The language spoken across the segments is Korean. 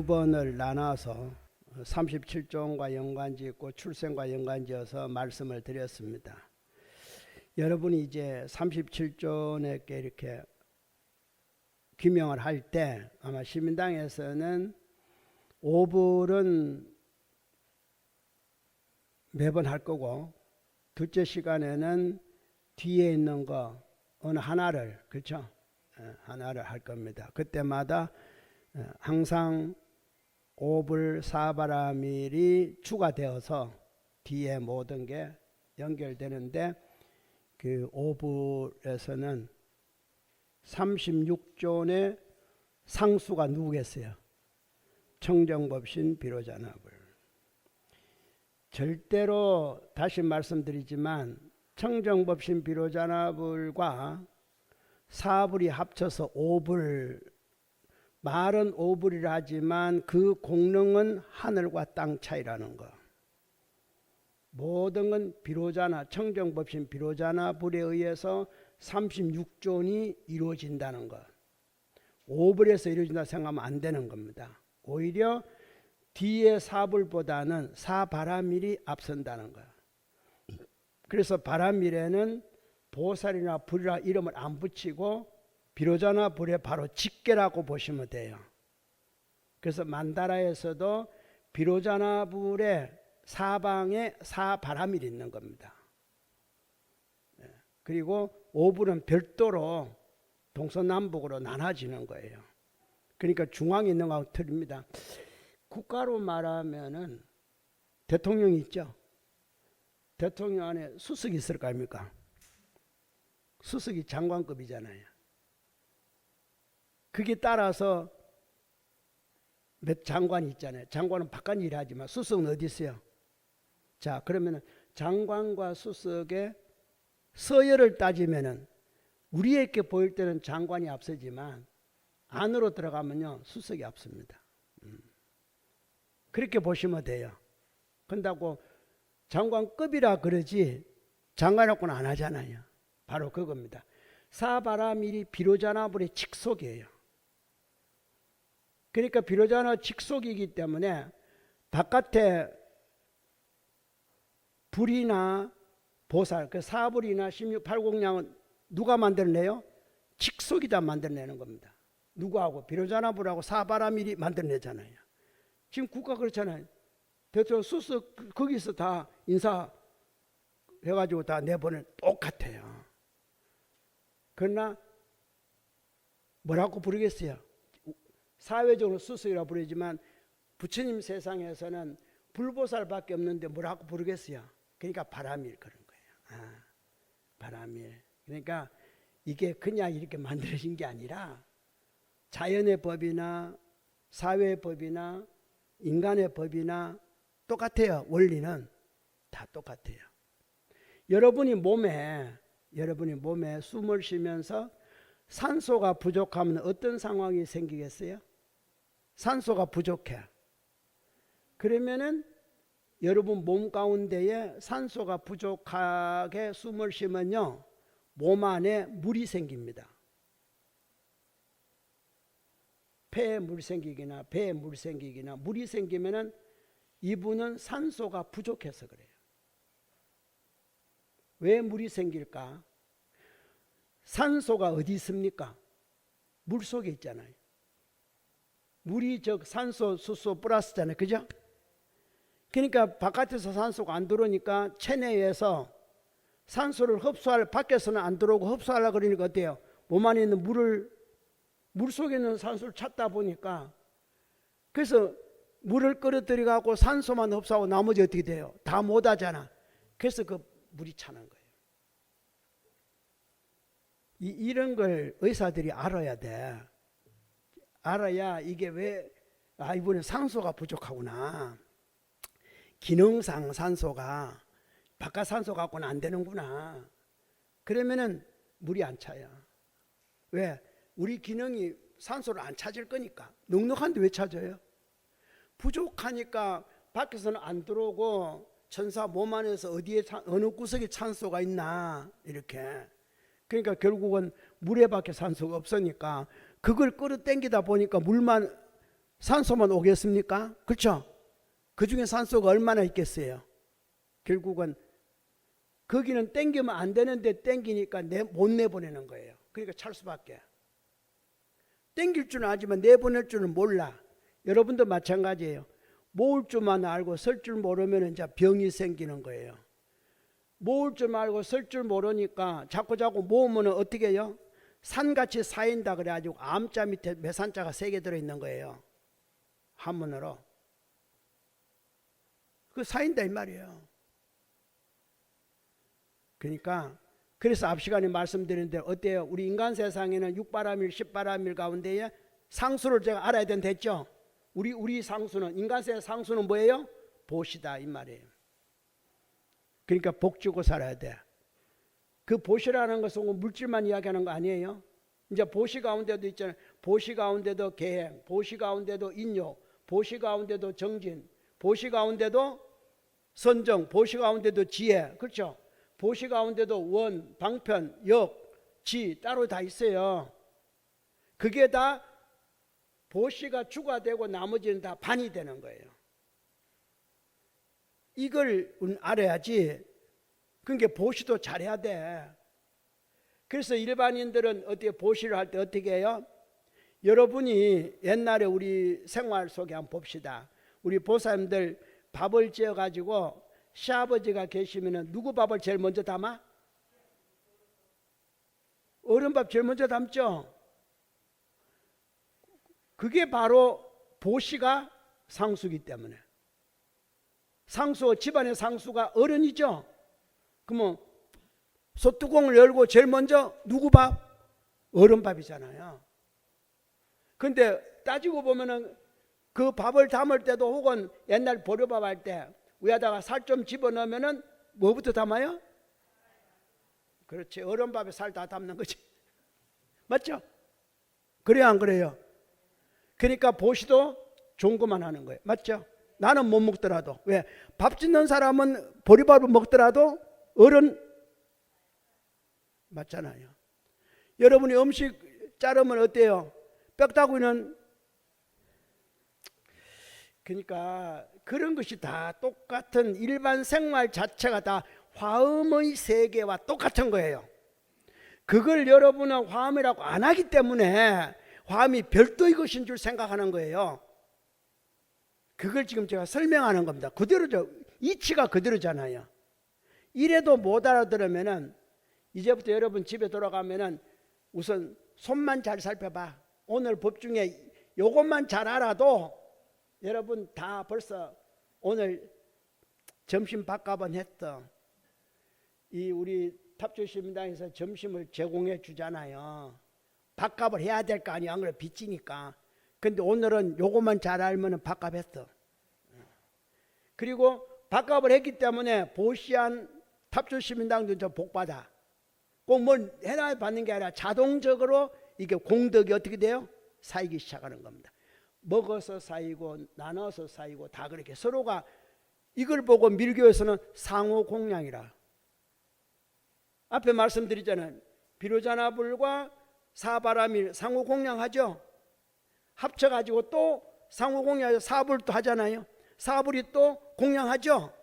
두 번을 나눠서 37종과 연관지었고 출생과 연관지어서 말씀을 드렸습니다. 여러분이 이제 37종에게 이렇게 귀명을 할 때 아마 시민당에서는 오불은 매번 할 거고, 둘째 시간에는 뒤에 있는 거 어느 하나를, 그렇죠? 하나를 할 겁니다. 그때마다 항상 오불 사바라밀이 추가되어서 뒤에 모든 게 연결되는데, 그 오불에서는 36존의 상수가 누구겠어요? 청정법신 비로자나불. 절대로 다시 말씀드리지만 청정법신 비로자나불과 사불이 합쳐서 오불, 말은 오불이라 하지만 그 공능은 하늘과 땅 차이라는 거. 모든 건 비로자나, 청정법신 비로자나불에 의해서 36존이 이루어진다는 것. 오불에서 이루어진다 생각하면 안 되는 겁니다. 오히려 뒤에 사불보다는 사바라밀이 앞선다는 것. 그래서 바라밀에는 보살이나 불이라 이름을 안 붙이고 비로자나불에 바로 직계라고 보시면 돼요. 그래서 만다라에서도 비로자나불에 사방에 사바라밀이 있는 겁니다. 그리고 오불은 별도로 동서남북으로 나눠지는 거예요. 그러니까 중앙에 있는 거하고 틀립니다. 국가로 말하면은 대통령이 있죠. 대통령 안에 수석이 있을 거 아닙니까? 수석이 장관급이잖아요. 그게 따라서 몇 장관이 있잖아요. 장관은 바깥 일을 하지만 수석은 어디 있어요? 자, 그러면은 장관과 수석의 서열을 따지면은 우리에게 보일 때는 장관이 앞서지만 안으로 들어가면요 수석이 앞섭니다. 그렇게 보시면 돼요. 그런다고 장관급이라 그러지 장관하고는 안 하잖아요. 바로 그겁니다. 사바라밀이 비로자나불의 직속이에요. 그러니까 비로자나 직속이기 때문에 바깥에 불이나 보살, 그 사불이나 1680량은 누가 만들어내요? 직속이다 만들어내는 겁니다. 누구하고? 비로자나불하고 사바라밀이 만들어내잖아요. 지금 국가 그렇잖아요. 대통령 수석 거기서 다 인사해가지고 다 내보내 똑같아요. 그러나 뭐라고 부르겠어요? 사회적으로 수석이라고 부르지만 부처님 세상에서는 불보살밖에 없는데 뭐라고 부르겠어요? 그러니까 바라밀 그런 거예요. 바라밀. 그러니까 이게 그냥 이렇게 만들어진 게 아니라 자연의 법이나 사회의 법이나 인간의 법이나 똑같아요. 원리는 다 똑같아요. 여러분이 몸에 숨을 쉬면서 산소가 부족하면 어떤 상황이 생기겠어요? 산소가 부족해. 그러면은 여러분 몸 가운데에 산소가 부족하게 숨을 쉬면요 몸 안에 물이 생깁니다. 폐에 물 생기기나 배에 물 생기기나 물이 생기면은 이분은 산소가 부족해서 그래요. 왜 물이 생길까? 산소가 어디 있습니까? 물 속에 있잖아요. 물이 산소, 수소 플러스잖아요. 그죠? 그러니까 바깥에서 산소가 안 들어오니까 체내에서 산소를 흡수할, 밖에서는 안 들어오고 흡수하려고 그러니까 어때요? 몸 안에 있는 물 속에 있는 산소를 찾다 보니까 그래서 물을 끌어들여 갖고 산소만 흡수하고 나머지 어떻게 돼요? 다 못 하잖아. 그래서 그 물이 차는 거예요. 이런 걸 의사들이 알아야 돼. 알아야 이게 왜 이번에 산소가 부족하구나. 기능상 산소가 바깥 산소 갖고는 안 되는구나. 그러면은 물이 안 차요. 왜? 우리 기능이 산소를 안 찾을 거니까. 넉넉한데 왜 찾아요? 부족하니까 밖에서는 안 들어오고 천사 몸 안에서 어디에 어느 구석에 산소가 있나 이렇게. 그러니까 결국은 물에 밖에 산소가 없으니까 그걸 끌어당기다 보니까 물만 산소만 오겠습니까? 그렇죠? 그 중에 산소가 얼마나 있겠어요? 결국은 거기는 땡기면 안 되는데 땡기니까 못 내보내는 거예요. 그러니까 찰 수밖에. 땡길 줄은 알지만 내보낼 줄은 몰라. 여러분도 마찬가지예요. 모을 줄만 알고 설 줄 모르면 이제 병이 생기는 거예요. 모을 줄 알고 설 줄 모르니까 자꾸 모으면 어떻게 해요? 산같이 쌓인다 그래가지고 암자 밑에 매산자가 3개 들어있는 거예요. 한문으로. 그 쌓인다 이 말이에요. 그러니까 그래서 앞 시간에 말씀드렸는데 어때요? 우리 인간 세상에는 6바람일 10바람일 가운데에 상수를 제가 알아야 된다 했죠? 우리 상수는 인간세의 상수는 뭐예요? 보시다 이 말이에요. 그러니까 복 주고 살아야 돼. 그 보시라는 것은 물질만 이야기하는 거 아니에요. 이제 보시 가운데도 있잖아요. 보시 가운데도 계행, 보시 가운데도 인욕, 보시 가운데도 정진, 보시 가운데도 선정, 보시 가운데도 지혜. 그렇죠? 보시 가운데도 원, 방편, 역, 지 따로 다 있어요. 그게 다 보시가 주가 되고 나머지는 다 반이 되는 거예요. 이걸 알아야지. 그러니까 보시도 잘해야 돼. 그래서 일반인들은 어떻게 보시를 할 때 어떻게 해요? 여러분이 옛날에 우리 생활 속에 한번 봅시다. 우리 보살님들 밥을 지어가지고 시아버지가 계시면 누구 밥을 제일 먼저 담아? 어른밥 제일 먼저 담죠? 그게 바로 보시가 상수기 때문에. 상수, 집안의 상수가 어른이죠. 그러면 소뚜껑을 열고 제일 먼저 누구 밥? 어른 밥이잖아요. 근데 따지고 보면은 그 밥을 담을 때도 혹은 옛날 보려밥 할 때 위에다가 살 좀 집어넣으면은 뭐부터 담아요? 그렇지. 어른 밥에 살 다 담는 거지. 맞죠? 그래요, 안 그래요? 그러니까 보시도 좋은 것만 하는 거예요. 맞죠? 나는 못 먹더라도. 왜? 밥 짓는 사람은 보리밥을 먹더라도 어른 맞잖아요. 여러분이 음식 자르면 어때요? 뼈다귀는 그러니까 그런 것이 다 똑같은 일반 생활 자체가 다 화음의 세계와 똑같은 거예요. 그걸 여러분은 화음이라고 안 하기 때문에 화음이 별도의 것인 줄 생각하는 거예요. 그걸 지금 제가 설명하는 겁니다. 그대로죠. 이치가 그대로잖아요. 이래도 못 알아들으면은 이제부터 여러분 집에 돌아가면은 우선 손만 잘 살펴봐. 오늘 법 중에 요것만 잘 알아도 여러분 다 벌써 오늘 점심 밥값은 했어. 이 우리 탑주시민당에서 점심을 제공해 주잖아요. 밥값을 해야 될 거 아니야. 안 그래 빚지니까. 근데 오늘은 요것만 잘 알면은 밥값 했어. 그리고 밥값을 했기 때문에 보시한 탑주시민당도 저 복받아. 꼭 뭘 해놔야 받는 게 아니라 자동적으로 이게 공덕이 어떻게 돼요? 쌓이기 시작하는 겁니다. 먹어서 쌓이고 나눠서 쌓이고 다 그렇게 서로가 이걸 보고 밀교에서는 상호 공양이라. 앞에 말씀드렸잖아요. 비로자나불과 사바라밀 상호 공양하죠. 합쳐가지고 또 상호 공양해서 사불도 하잖아요. 사불이 또 공양하죠.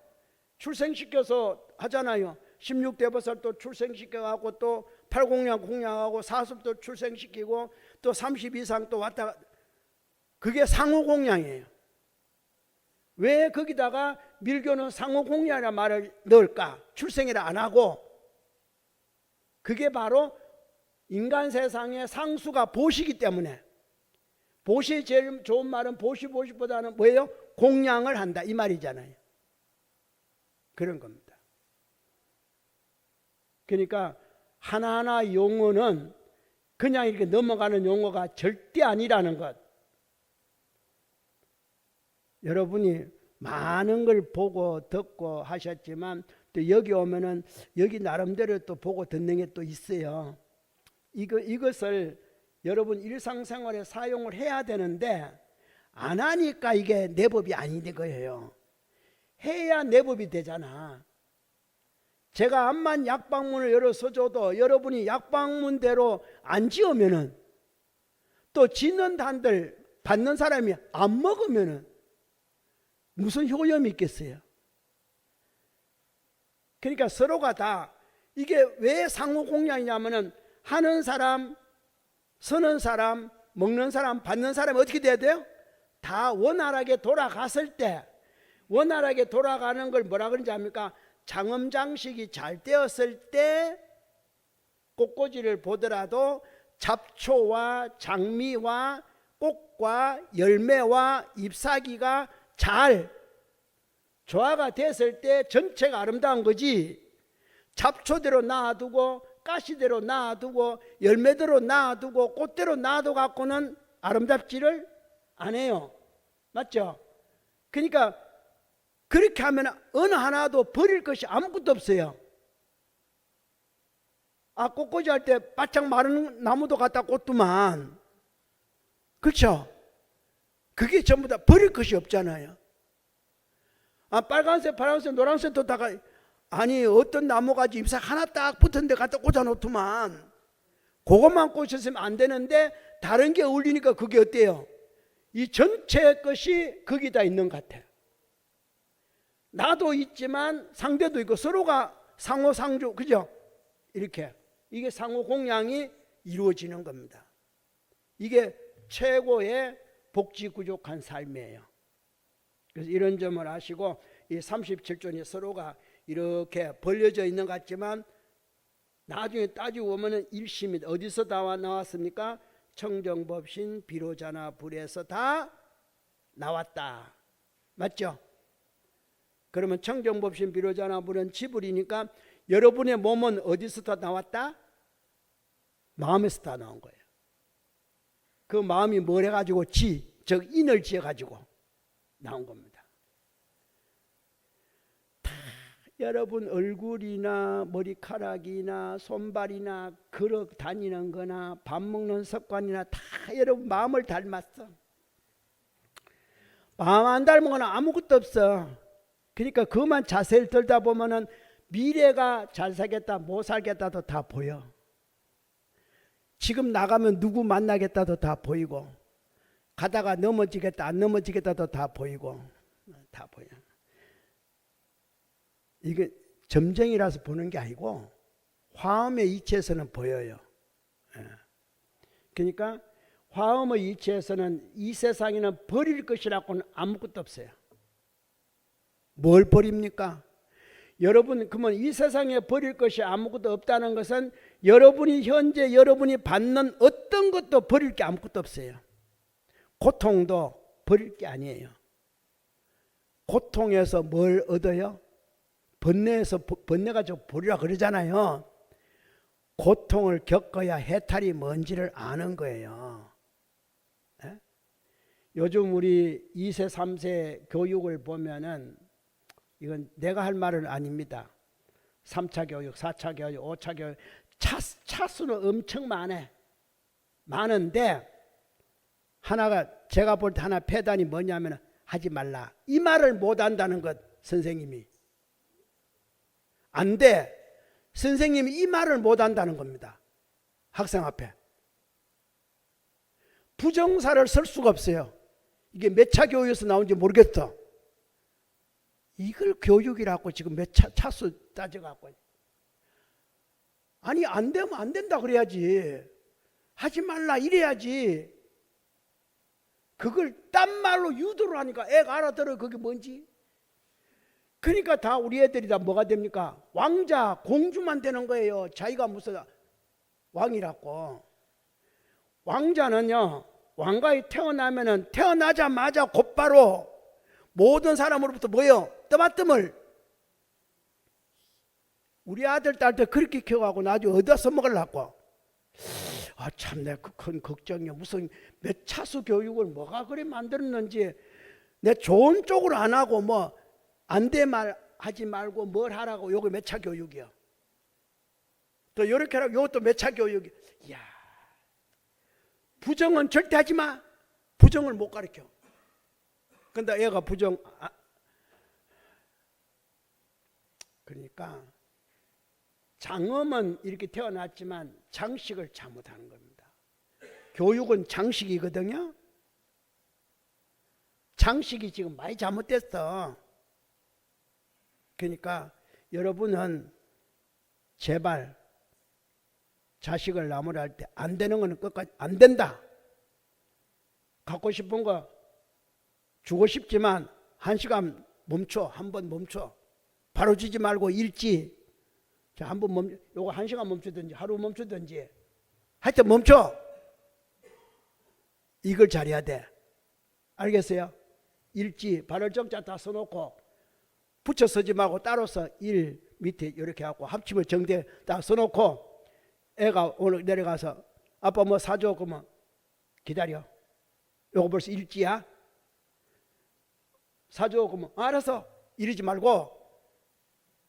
출생시켜서 하잖아요. 16대보살 또 출생시켜가고 또 8공양 공양하고 사습도 출생시키고 또 30 이상 또 왔다. 그게 상호 공양이에요. 왜 거기다가 밀교는 상호 공양이라는 말을 넣을까? 출생이라 안 하고. 그게 바로 인간 세상의 상수가 보시기 때문에. 보시 제일 좋은 말은 보시보다는 뭐예요? 공양을 한다 이 말이잖아요. 그런 겁니다. 그러니까 하나하나 용어는 그냥 이렇게 넘어가는 용어가 절대 아니라는 것. 여러분이 많은 걸 보고 듣고 하셨지만 또 여기 오면은 여기 나름대로 또 보고 듣는 게 또 있어요. 이것을 여러분 일상생활에 사용을 해야 되는데 안 하니까 이게 내 법이 아닌 거예요. 해야 내 법이 되잖아. 제가 암만 약방문을 열어서 줘도 여러분이 약방문대로 안 지으면은 또 짓는 단들 받는 사람이 안 먹으면은 무슨 효험이 있겠어요? 그러니까 서로가 다 이게 왜 상호 공양이냐면은 하는 사람, 서는 사람, 먹는 사람, 받는 사람이 어떻게 돼야 돼요? 다 원활하게 돌아갔을 때, 원활하게 돌아가는 걸 뭐라 그러는지 압니까? 장엄장식이 잘 되었을 때 꽃꽂이를 보더라도 잡초와 장미와 꽃과 열매와 잎사귀가 잘 조화가 됐을 때 전체가 아름다운 거지, 잡초대로 놔두고 가시대로 놔두고 열매대로 놔두고 꽃대로 놔둬 갖고는 아름답지를 않아요. 맞죠? 그러니까 그렇게 하면 어느 하나도 버릴 것이 아무것도 없어요. 꽃꽂이 할 때 바짝 마른 나무도 갖다 꽂더만, 그렇죠? 그게 전부 다 버릴 것이 없잖아요. 빨간색, 파란색, 노란색도 다가, 아니 어떤 나무가지 잎사 하나 딱 붙었는데 갖다 꽂아 놓더만, 그것만 꽂혔으면 안 되는데 다른 게 어울리니까 그게 어때요? 이 전체 것이 거기다 있는 것 같아요. 나도 있지만 상대도 있고 서로가 상호상조, 그죠? 이렇게 이게 상호 공양이 이루어지는 겁니다. 이게 최고의 복지구족한 삶이에요. 그래서 이런 점을 아시고, 이 37존이 서로가 이렇게 벌려져 있는 것 같지만 나중에 따지고 보면 일심이 어디서 다 나왔습니까? 청정법신 비로자나 불에서 다 나왔다. 맞죠? 그러면 청정법신 비로자나 불은 지불이니까 여러분의 몸은 어디서 다 나왔다? 마음에서 다 나온 거예요. 그 마음이 뭘 해가지고 즉 인을 지어가지고 나온 겁니다. 다 여러분 얼굴이나 머리카락이나 손발이나 걸어 다니는 거나 밥 먹는 습관이나 다 여러분 마음을 닮았어. 마음 안 닮은 거는 아무것도 없어. 그러니까 그만 자세를 들다 보면은 미래가 잘 살겠다 못 살겠다도 다 보여. 지금 나가면 누구 만나겠다도 다 보이고, 가다가 넘어지겠다 안 넘어지겠다도 다 보이고, 다 보여. 이게 점쟁이라서 보는 게 아니고 화엄의 이치에서는 보여요. 그러니까 화엄의 이치에서는 이 세상에는 버릴 것이라고는 아무것도 없어요. 뭘 버립니까? 여러분, 그러면 이 세상에 버릴 것이 아무것도 없다는 것은 여러분이 현재 여러분이 받는 어떤 것도 버릴 게 아무것도 없어요. 고통도 버릴 게 아니에요. 고통에서 뭘 얻어요? 번뇌가지고 버리라 그러잖아요. 고통을 겪어야 해탈이 뭔지를 아는 거예요. 네? 요즘 우리 2세 3세 교육을 보면은, 이건 내가 할 말은 아닙니다. 3차 교육, 4차 교육, 5차 교육, 차수는 엄청 많은데 하나가 제가 볼 때 하나 폐단이 뭐냐면 하지 말라. 이 말을 못 한다는 것. 선생님이 안 돼. 선생님이 이 말을 못 한다는 겁니다. 학생 앞에 부정사를 쓸 수가 없어요. 이게 몇 차 교육에서 나온지 모르겠어. 이걸 교육이라고 지금 몇 차수 따져갖고, 아니 안 되면 안 된다 그래야지, 하지 말라 이래야지. 그걸 딴 말로 유도를 하니까 애가 알아들어. 그게 뭔지. 그러니까 다 우리 애들이 다 뭐가 됩니까? 왕자 공주만 되는 거예요. 자기가 무슨 왕이라고. 왕자는요, 왕가에 태어나면은 태어나자마자 곧바로 모든 사람으로부터 뭐요? 떠받뜸을. 우리 아들 딸들 그렇게 키워가고 나중에 어디다 써먹으려고. 참 내가 큰 걱정이야. 무슨 몇 차수 교육을 뭐가 그리 만들었는지. 내 좋은 쪽으로 안 하고 뭐 안 돼 말 하지 말고 뭘 하라고. 요거 몇 차 교육이야. 또 요렇게 하라고. 요것도 몇 차 교육이야. 이야, 부정은 절대 하지 마. 부정을 못 가르쳐. 근데 애가 그러니까 장엄은 이렇게 태어났지만 장식을 잘못하는 겁니다. 교육은 장식이거든요. 장식이 지금 많이 잘못됐어. 그러니까 여러분은 제발 자식을 나무랄 때 안 되는 거는 끝까지 안 된다. 갖고 싶은 거 주고 싶지만 1시간 멈춰. 한번 멈춰. 바로 주지 말고 일지. 자, 한번 요거 1시간 멈추든지 하루 멈추든지 하여튼 멈춰. 이걸 잘해야 돼. 알겠어요? 일지 발을 정자 다 써놓고 붙여 쓰지 말고 따로서 일 밑에 이렇게 하고 합치면 정대 딱 써놓고 애가 오늘 내려가서 아빠 뭐 사줘. 그러면 기다려. 요거 벌써 일지야. 사줘. 그러면 알아서 이러지 말고,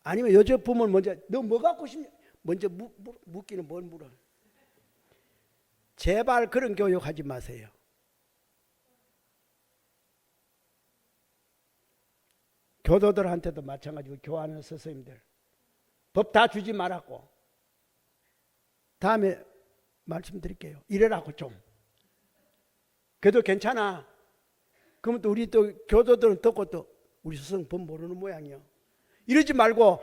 아니면 여자 부모는 먼저 너 뭐 갖고 싶냐 먼저 묻기는 뭘 물어. 제발 그런 교육하지 마세요. 교도들한테도 마찬가지고 교환하는 선생님들 법 다 주지 말았고 다음에 말씀드릴게요. 이래라고 좀. 그래도 괜찮아. 그러면 또 우리 또 교도들은 듣고 또 우리 스승 법 모르는 모양이요. 이러지 말고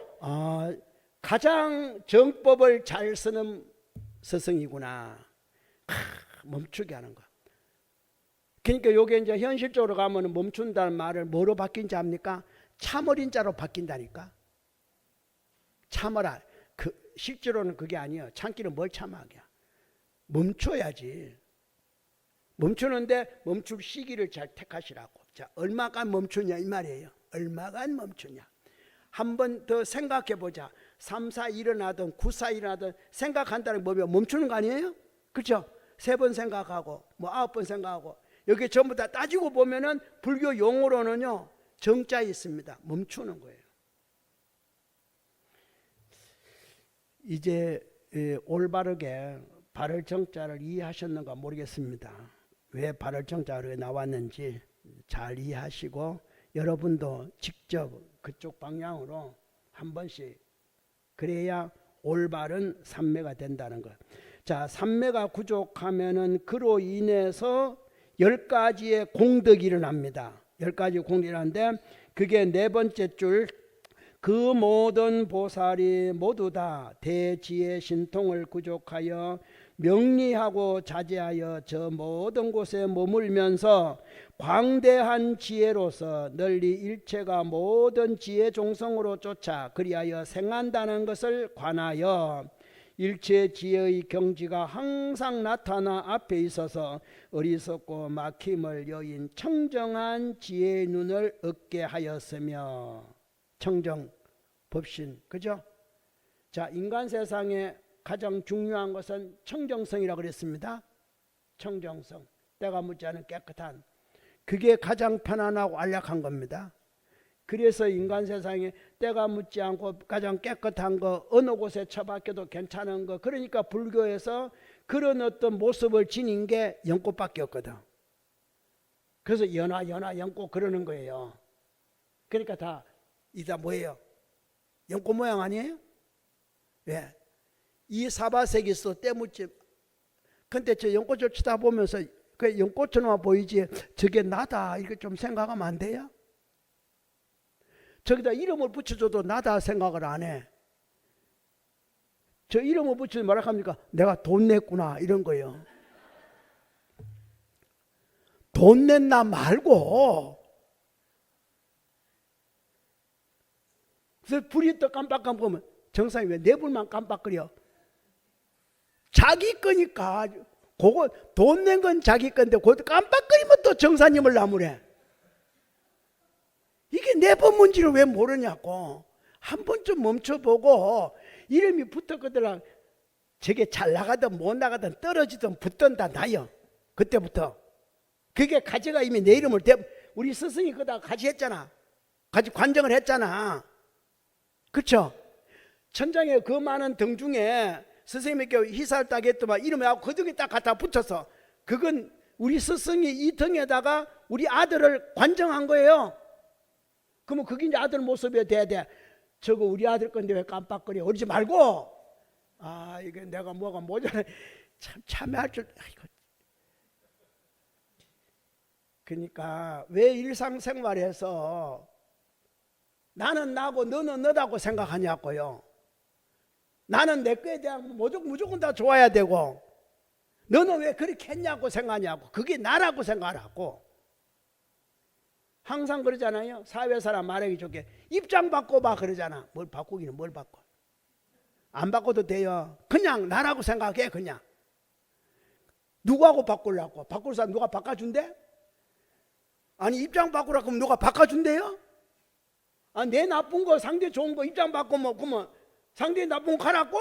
가장 정법을 잘 쓰는 스승이구나. 멈추게 하는 거. 그러니까 요게 이제 현실적으로 가면 멈춘다는 말을 뭐로 바뀐지 압니까? 참어린자로 바뀐다니까. 참어라. 실제로는 그게 아니에요. 참기는 뭘 참아야. 멈춰야지. 멈추는데 멈출 시기를 잘 택하시라고. 자, 얼마간 멈추냐 이 말이에요. 얼마간 멈추냐. 한 번 더 생각해 보자. 3, 4 일어나든 9, 4 일어나든 생각한다는 게 뭐면 멈추는 거 아니에요? 그렇죠? 3번 생각하고 뭐 9번 생각하고 여기 전부 다 따지고 보면은 불교 용어로는요 정자에 있습니다. 멈추는 거예요. 이제 올바르게 발을 정자를 이해하셨는가 모르겠습니다. 왜 발을 정자로 나왔는지 잘 이해하시고 여러분도 직접 그쪽 방향으로 한 번씩 그래야 올바른 삼매가 된다는 것. 자, 삼매가 부족하면은 그로 인해서 10가지의 공덕이 일어납니다. 10가지 공덕이 일어나는데 그게 네 번째 줄. 그 모든 보살이 모두 다 대지의 신통을 구족하여 명리하고 자제하여 저 모든 곳에 머물면서 광대한 지혜로서 널리 일체가 모든 지혜 종성으로 쫓아 그리하여 생한다는 것을 관하여 일체 지혜의 경지가 항상 나타나 앞에 있어서 어리석고 막힘을 여인 청정한 지혜의 눈을 얻게 하였으며. 청정, 법신, 그죠? 자, 인간 세상에 가장 중요한 것은 청정성이라고 그랬습니다. 청정성, 때가 묻지 않은 깨끗한, 그게 가장 편안하고 안락한 겁니다. 그래서 인간 세상에 때가 묻지 않고 가장 깨끗한 거, 어느 곳에 처박혀도 괜찮은 거, 그러니까 불교에서 그런 어떤 모습을 지닌 게 연꽃밖에 없거든. 그래서 연화 연꽃 그러는 거예요. 그러니까 다 이다 뭐예요? 연꽃 모양 아니에요? 왜? 이 사바세계에서 때묻지. 근데 저 연꽃을 쳐다보면서 그 연꽃처럼 보이지 저게 나다 이렇게 좀 생각하면 안 돼요? 저기다 이름을 붙여줘도 나다 생각을 안 해. 저 이름을 붙여서 뭐라 합니까? 내가 돈 냈구나 이런 거예요. 돈 냈나 말고 그래서 불이 또 깜빡깜빡하면 정상이 왜 내 불만 깜빡거려? 자기 거니까. 그거 돈 낸 건 자기 건데 그것도 깜빡거리면 또 정사님을 나무래. 이게 내 법문지를 왜 모르냐고. 한 번쯤 멈춰보고 이름이 붙었거든. 저게 잘 나가든 못 나가든 떨어지든 붙든다 나요. 그때부터. 그게 가지가 이미 내 이름을 우리 스승이 그다 가지 했잖아. 가지 관정을 했잖아. 그렇죠? 천장에 그 많은 등 중에 스승님께 희사를 딱 했더만 이름에 하고 그 등에 딱 갖다 붙여서 그건 우리 스승이 이 등에다가 우리 아들을 관정한 거예요. 그러면 그게 이제 아들 모습이 돼야 돼. 저거 우리 아들 건데 왜 깜빡거려? 그러지 말고 이게 내가 뭐가 모자라 참 참여할 줄. 아이고. 그러니까 왜 일상생활에서 나는 나고 너는 너다고 생각하냐고요. 나는 내 거에 대한 무조건 다 좋아야 되고 너는 왜 그렇게 했냐고 생각하냐고. 그게 나라고 생각하고. 항상 그러잖아요. 사회사람 말하기 좋게 입장 바꿔봐 그러잖아. 뭘 바꾸기는 뭘 바꿔. 안 바꿔도 돼요. 그냥 나라고 생각해. 그냥 누구하고 바꾸려고. 바꿀 사람 누가 바꿔준대? 아니 입장 바꾸라 그러면 누가 바꿔준대요? 아, 내 나쁜 거 상대 좋은 거 입장 바꾸면 그러면 상대 나쁜 거 가라고?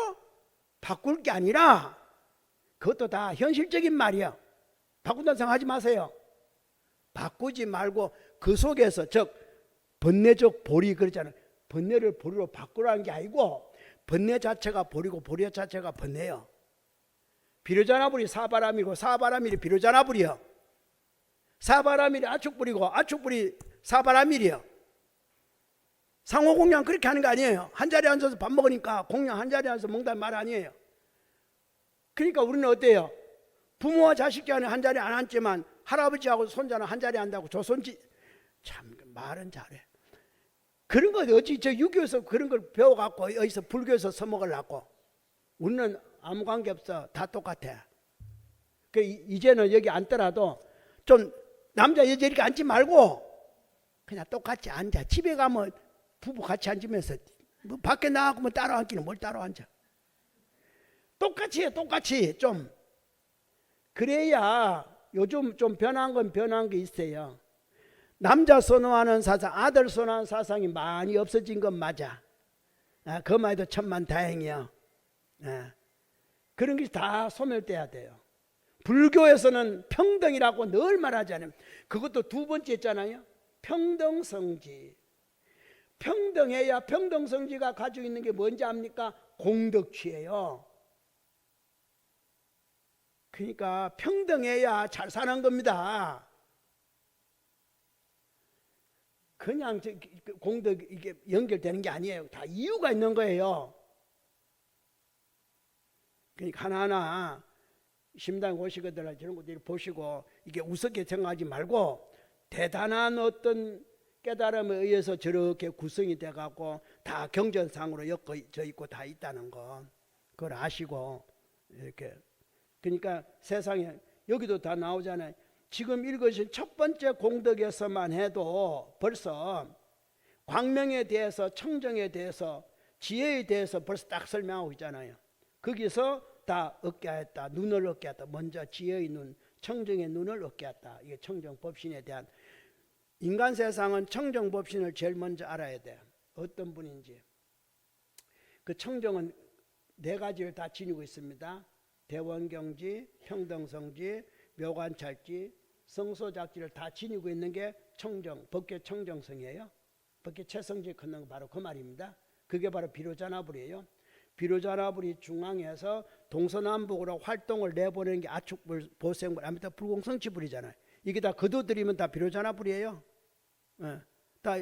바꿀 게 아니라 그것도 다 현실적인 말이야. 바꾼다는 생각하지 마세요. 바꾸지 말고 그 속에서 즉 번뇌적 보리 그러잖아요. 번뇌를 보리로 바꾸라는 게 아니고 번뇌 자체가 보리고 보리 자체가 번뇌예요. 비료자나불이 사바라밀이고 사바라밀이 비료자나불이요. 사바라밀이 아축불이고 아축불이 사바라밀이요. 상호공양 그렇게 하는 거 아니에요. 한 자리에 앉아서 밥 먹으니까 공양 한 자리에 앉아서 먹는다는 말 아니에요. 그러니까 우리는 어때요? 부모와 자식 간에 한 자리에 안 앉지만 할아버지하고 손자는 한 자리에 앉다고 조선지 참 말은 잘해. 그런 거 어찌 저 유교에서 그런 걸 배워갖고 어디서 불교에서 써먹으려고. 우리는 아무 관계 없어. 다 똑같아. 그 이제는 여기 앉더라도 좀 남자 여자 이렇게 앉지 말고 그냥 똑같이 앉아. 집에 가면 부부 같이 앉으면서 뭐 밖에 나가고 뭐 따로 앉기는 뭘 따로 앉아. 똑같이 해. 똑같이 좀. 그래야 요즘 좀 변한 건 변한 게 있어요. 남자 선호하는 사상, 아들 선호하는 사상이 많이 없어진 건 맞아. 그만 해도 천만다행이야. 그런 게 다 소멸돼야 돼요. 불교에서는 평등이라고 늘 말하잖아요. 그것도 두 번째 있잖아요. 평등성지. 평등해야 평등성지가 가지고 있는 게 뭔지 압니까? 공덕취예요. 그러니까 평등해야 잘 사는 겁니다. 그냥 공덕 이게 연결되는 게 아니에요. 다 이유가 있는 거예요. 그러니까 하나하나 심당 오시거나 저런 것들 보시고 이게 우습게 생각하지 말고 대단한 어떤 깨달음에 의해서 저렇게 구성이 돼갖고 다 경전상으로 엮어져 있고 다 있다는 거 그걸 아시고 이렇게 그러니까 세상에 여기도 다 나오잖아요. 지금 읽으신 첫 번째 공덕에서만 해도 벌써 광명에 대해서 청정에 대해서 지혜에 대해서 벌써 딱 설명하고 있잖아요. 거기서 다 얻게 했다. 눈을 얻게 했다. 먼저 지혜의 눈, 청정의 눈을 얻게 했다. 이게 청정법신에 대한 인간 세상은 청정법신을 제일 먼저 알아야 돼. 어떤 분인지. 그 청정은 네 가지를 다 지니고 있습니다. 대원경지, 평등성지, 묘관찰지, 성소작지를 다 지니고 있는 게 청정, 법계 청정성이에요. 법계 최성지 걷는 거 바로 그 말입니다. 그게 바로 비로자나불이에요. 비로자나불이 중앙에서 동서남북으로 활동을 내보내는 게 아축불, 보생불, 아무튼 불공성치불이잖아요. 이게 다 거둬들이면 다 비로자나불이에요. 다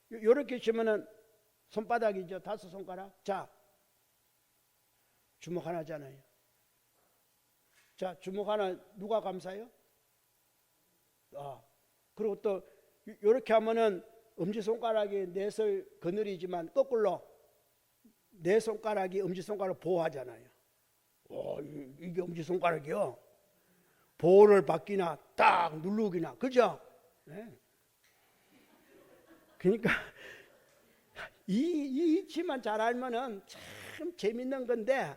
이렇게 치면은 손바닥이죠. 다섯 손가락. 자, 주먹 하나잖아요. 자, 주먹 하나 누가 감싸요? 그리고 또 이렇게 하면은 엄지손가락이 넷을 거느리지만 거꾸로 네 손가락이 엄지손가락을 보호하잖아요. 이게 엄지손가락이요. 보호를 받기나 딱 누르기나 그죠? 네. 그러니까 이 이치만 잘 알면은 참 재밌는 건데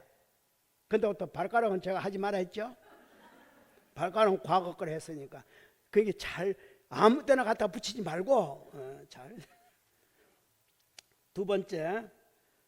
근데 또 발가락은 제가 하지 말아 했죠. 발가락은 과거 걸 했으니까 그게 잘 아무 때나 갖다 붙이지 말고 잘. 두 번째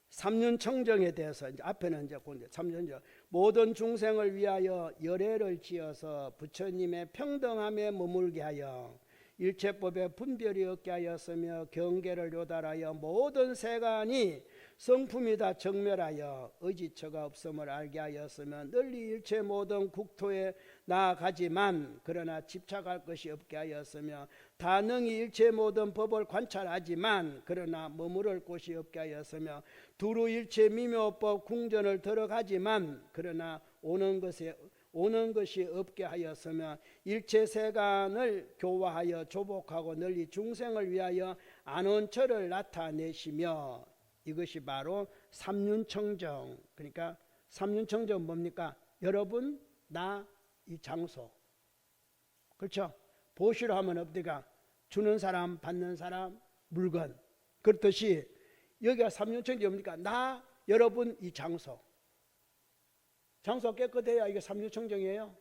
삼륜청정에 대해서 이제 앞에는 이제 삼륜청 모든 중생을 위하여 열애를 지어서 부처님의 평등함에 머물게 하여 일체법에 분별이 없게 하였으며 경계를 요달하여 모든 세간이 성품이 다 정멸하여 의지처가 없음을 알게 하였으며 널리 일체 모든 국토에 나아가지만 그러나 집착할 것이 없게 하였으며 다능히 일체 모든 법을 관찰하지만 그러나 머무를 곳이 없게 하였으며 두루 일체 미묘법 궁전을 들어가지만 그러나 오는 오는 것이 없게 하였으며 일체 세간을 교화하여 조복하고 널리 중생을 위하여 안원처를 나타내시며 이것이 바로 삼륜청정. 그러니까 삼륜청정은 뭡니까? 여러분, 나, 이 장소. 그렇죠? 보시로 하면 어디가? 주는 사람, 받는 사람, 물건. 그렇듯이 여기가 삼륜청정이 뭡니까? 나, 여러분, 이 장소. 장소가 깨끗해야 이게 삼륜청정이에요.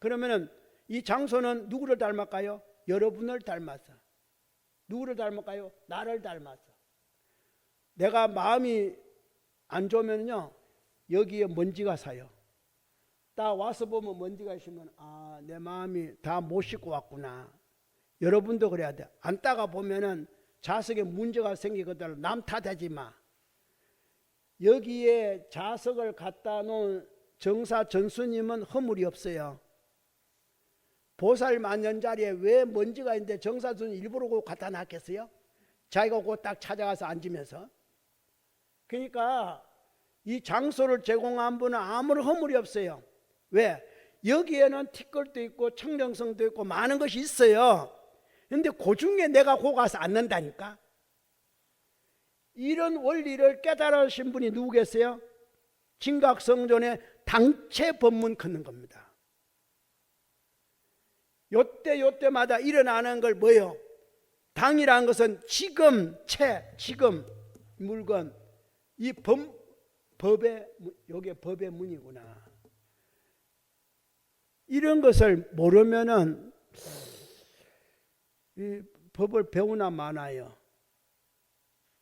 그러면은 이 장소는 누구를 닮았까요? 여러분을 닮았어. 누구를 닮았까요? 나를 닮았어. 내가 마음이 안 좋으면요, 여기에 먼지가 사요. 딱 와서 보면 먼지가 있으면 아, 내 마음이 다 못 씻고 왔구나. 여러분도 그래야 돼. 안 따가 보면은 자석에 문제가 생기거든. 남 탓하지 마. 여기에 자석을 갖다 놓은 정사 전수님은 허물이 없어요. 보살 만년 자리에 왜 먼지가 있는데 정사 전수님 일부러 그거 갖다 놨겠어요? 자기가 그거 딱 찾아가서 앉으면서. 그러니까 이 장소를 제공한 분은 아무런 허물이 없어요. 왜? 여기에는 티끌도 있고 청정성도 있고 많은 것이 있어요. 그런데 그 중에 내가 고 가서 앉는다니까. 이런 원리를 깨달으신 분이 누구 계세요? 진각성존의 당체 법문 걷는 겁니다. 요때마다 일어나는 걸 뭐예요? 당이라는 것은 지금, 지금 물건, 이 법의, 요게 법의 문이구나. 이런 것을 모르면은 이 법을 배우나 마나요.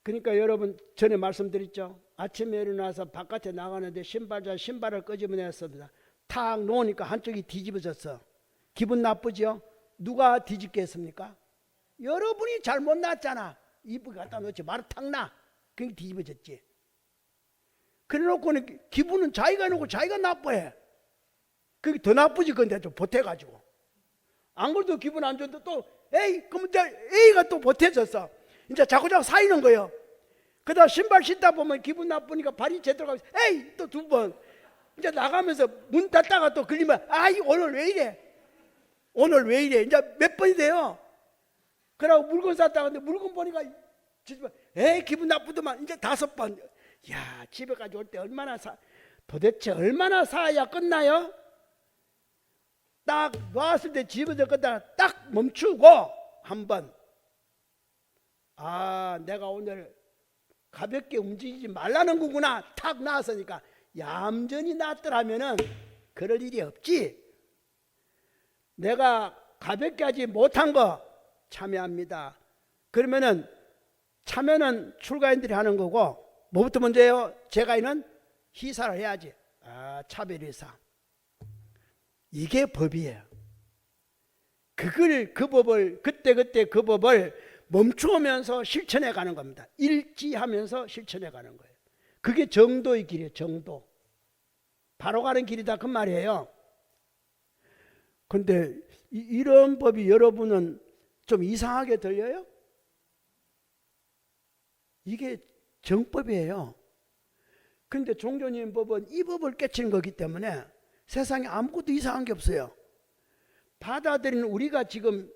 그러니까 여러분 전에 말씀드렸죠. 아침에 일어나서 바깥에 나가는데 신발을 끄집어냈습니다. 탁 놓으니까 한쪽이 뒤집어졌어. 기분 나쁘죠? 누가 뒤집겠습니까? 여러분이 잘못 놨잖아. 이쁘게 갖다 놓지 말아 탁 나. 그게 뒤집어졌지. 그래 놓고는 기분은 자기가 놓고 자기가 나빠해. 그게 더 나쁘지. 근데 좀 보태가지고 안 그래도 기분 안 좋은데 또 에이, 그러면 A가 또 보태졌어. 이제 자꾸 사이는 거예요. 그러다 신발 신다 보면 기분 나쁘니까 발이 제대로 가면서 에이, 또 두 번. 이제 나가면서 문 닫다가 또 걸리면 아이, 오늘 왜 이래? 오늘 왜 이래? 이제 몇 번이 돼요. 그러고 물건 샀다가 근데 물건 보니까 에이, 기분 나쁘더만. 이제 5번. 야, 집에까지 올 때 도대체 얼마나 사야 끝나요? 딱 놨을 때 집에서 끄다 딱 멈추고 한번 아, 내가 오늘 가볍게 움직이지 말라는 거구나. 탁 나왔으니까 얌전히 놨더라면은 그럴 일이 없지. 내가 가볍게 하지 못한 거 참여합니다. 그러면은 참여는 출가인들이 하는 거고 뭐부터 먼저예요? 제가 있는 희사를 해야지. 아, 차별희사. 이게 법이에요. 그 법을 그때 그 법을 멈추면서 실천해 가는 겁니다. 일지하면서 실천해 가는 거예요. 그게 정도의 길이에요. 정도. 바로 가는 길이다 그 말이에요. 그런데 이런 법이 여러분은 좀 이상하게 들려요? 이게 정법이에요. 그런데 종교님 법은 이 법을 깨치는 거기 때문에 세상에 아무것도 이상한 게 없어요. 받아들이는 우리가 지금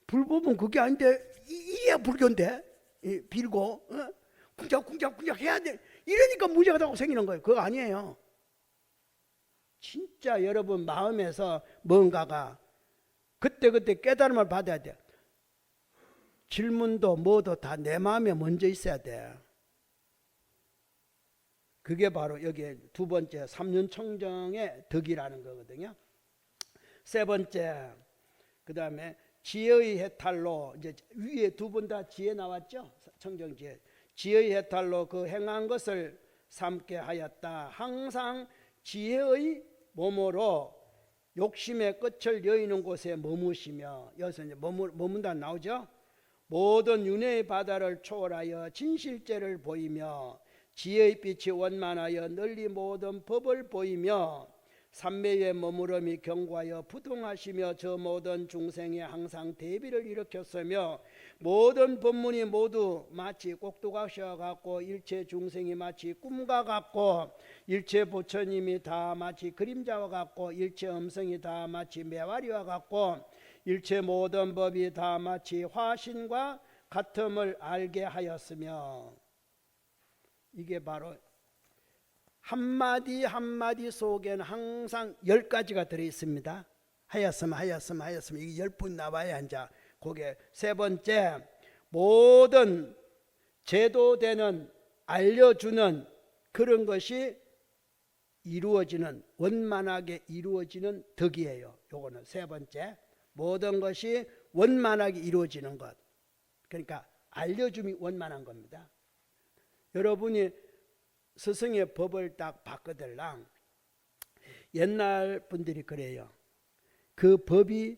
불법은 그게 아닌데 이게 불교인데 빌고 쿵짝쿵짝 해야 돼. 이러니까 무죄가 되고 생기는 거예요. 그거 아니에요. 진짜 여러분 마음에서 뭔가가 그때 깨달음을 받아야 돼. 질문도 뭐도 다 내 마음에 먼저 있어야 돼. 그게 바로 여기에 두 번째 삼륜청정의 덕이라는 거거든요. 세 번째, 그 다음에 지혜의 해탈로, 이제 위에 두 번 다 지혜 나왔죠? 청정지혜. 지혜의 해탈로 그 행한 것을 삼게 하였다. 항상 지혜의 몸으로 욕심의 끝을 여의는 곳에 머무시며, 여기서 이제 머문다 나오죠? 모든 윤회의 바다를 초월하여 진실제를 보이며 지혜의 빛이 원만하여 널리 모든 법을 보이며 삼매의 머무름이 견고하여 부동하시며 저 모든 중생에 항상 대비를 일으켰으며 모든 법문이 모두 마치 꼭두각시와 같고 일체 중생이 마치 꿈과 같고 일체 부처님이 다 마치 그림자와 같고 일체 음성이 다 마치 매화리와 같고 일체 모든 법이 다 마치 화신과 같음을 알게 하였으며, 이게 바로 한마디 한마디 속에는 항상 10가지가 들어있습니다. 하였으면 이게 10분 나와야 이제 그게 세 번째, 모든 제도되는 알려주는 그런 것이 이루어지는, 원만하게 이루어지는 덕이에요. 요거는 세 번째, 모든 것이 원만하게 이루어지는 것. 그러니까 알려줌이 원만한 겁니다. 여러분이 스승의 법을 딱 바꿔들랑 옛날 분들이 그래요. 그 법이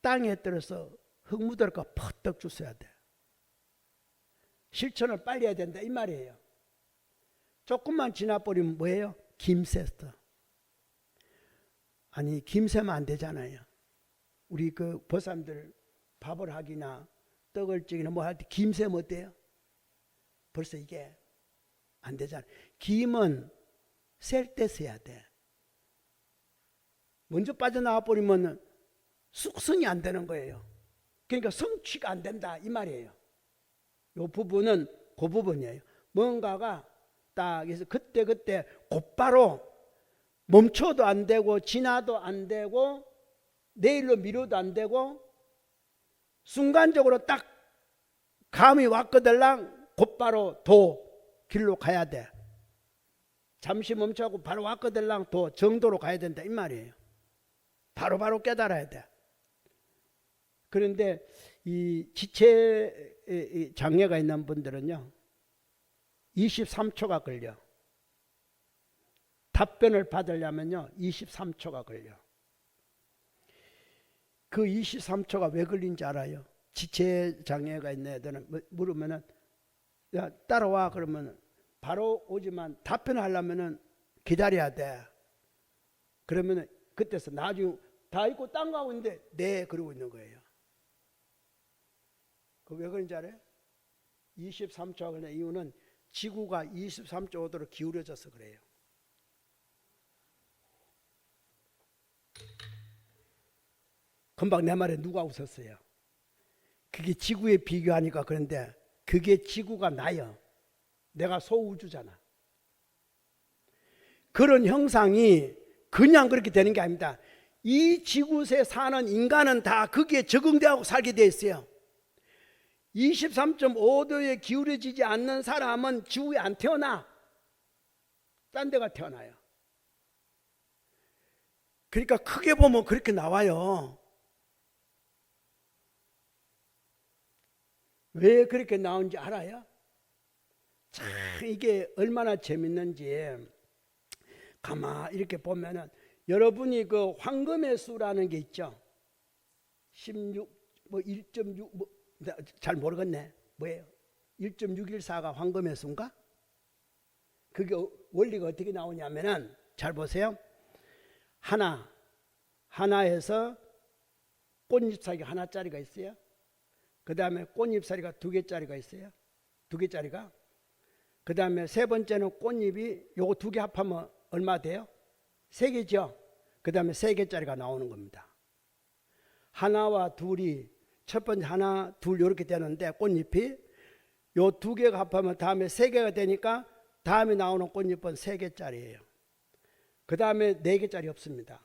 땅에 떨어서 흙 묻을까 퍼뜩 주셔야 돼. 실천을 빨리 해야 된다 이 말이에요. 조금만 지나버리면 뭐예요? 김새서. 아니 김새면 안 되잖아요. 우리 그 보쌈들 밥을 하기나 떡을 찌기나 뭐 할 때 김새면 어때요? 벌써 이게 안 되잖아. 김은 셀 때 써야 돼. 먼저 빠져나와 버리면 숙성이 안 되는 거예요. 그러니까 성취가 안 된다 이 말이에요. 이 부분은 그 부분이에요. 뭔가가 딱 해서 그때 곧바로 멈춰도 안 되고 지나도 안 되고 내일로 미뤄도 안 되고 순간적으로 딱 감이 왔거들랑 곧바로 길로 가야 돼. 잠시 멈춰고 바로 왔거들랑 정도로 가야 된다 이 말이에요. 바로 깨달아야 돼. 그런데 이 지체 장애가 있는 분들은요 23초가 걸려. 답변을 받으려면요 23초가 걸려. 그 23초가 왜 걸린지 알아요? 지체 장애가 있는 애들은 물으면은 야 따라와 그러면 바로 오지만 답변하려면은 기다려야 돼. 그러면은 그때서 나중에 다 있고 딴 거 하고 있는데 네 그러고 있는 거예요. 그 왜 그런지 알아요? 23초가 걸리는 이유는 지구가 23초 오도로 기울어져서 그래요. 금방 내 말에 누가 웃었어요? 그게 지구에 비교하니까 그런데 그게 지구가 나요. 내가 소우주잖아. 그런 형상이 그냥 그렇게 되는 게 아닙니다. 이 지구에 사는 인간은 다 거기에 적응되어 살게 되어 있어요. 23.5도에 기울어지지 않는 사람은 지구에 안 태어나. 딴 데가 태어나요. 그러니까 크게 보면 그렇게 나와요. 왜 그렇게 나온지 알아요? 참 이게 얼마나 재밌는지 가만 이렇게 보면은 여러분이 그 황금의 수라는 게 있죠. 16 뭐 1.6 뭐 잘 모르겠네. 뭐예요? 1.614가 황금의 수인가? 그게 원리가 어떻게 나오냐면은 잘 보세요. 하나에서 꽃잎사귀 하나짜리가 있어요. 그 다음에 꽃잎사리가 2개짜리가 있어요. 2개짜리가. 그 다음에 세 번째는 꽃잎이 요거 2개 합하면 얼마 돼요? 3개죠. 그 다음에 3개짜리가 나오는 겁니다. 하나와 둘이 첫 번째 하나, 둘 이렇게 되는데 꽃잎이 요 2개가 합하면 다음에 3개가 되니까 다음에 나오는 꽃잎은 3개짜리예요. 그 다음에 4개짜리 없습니다.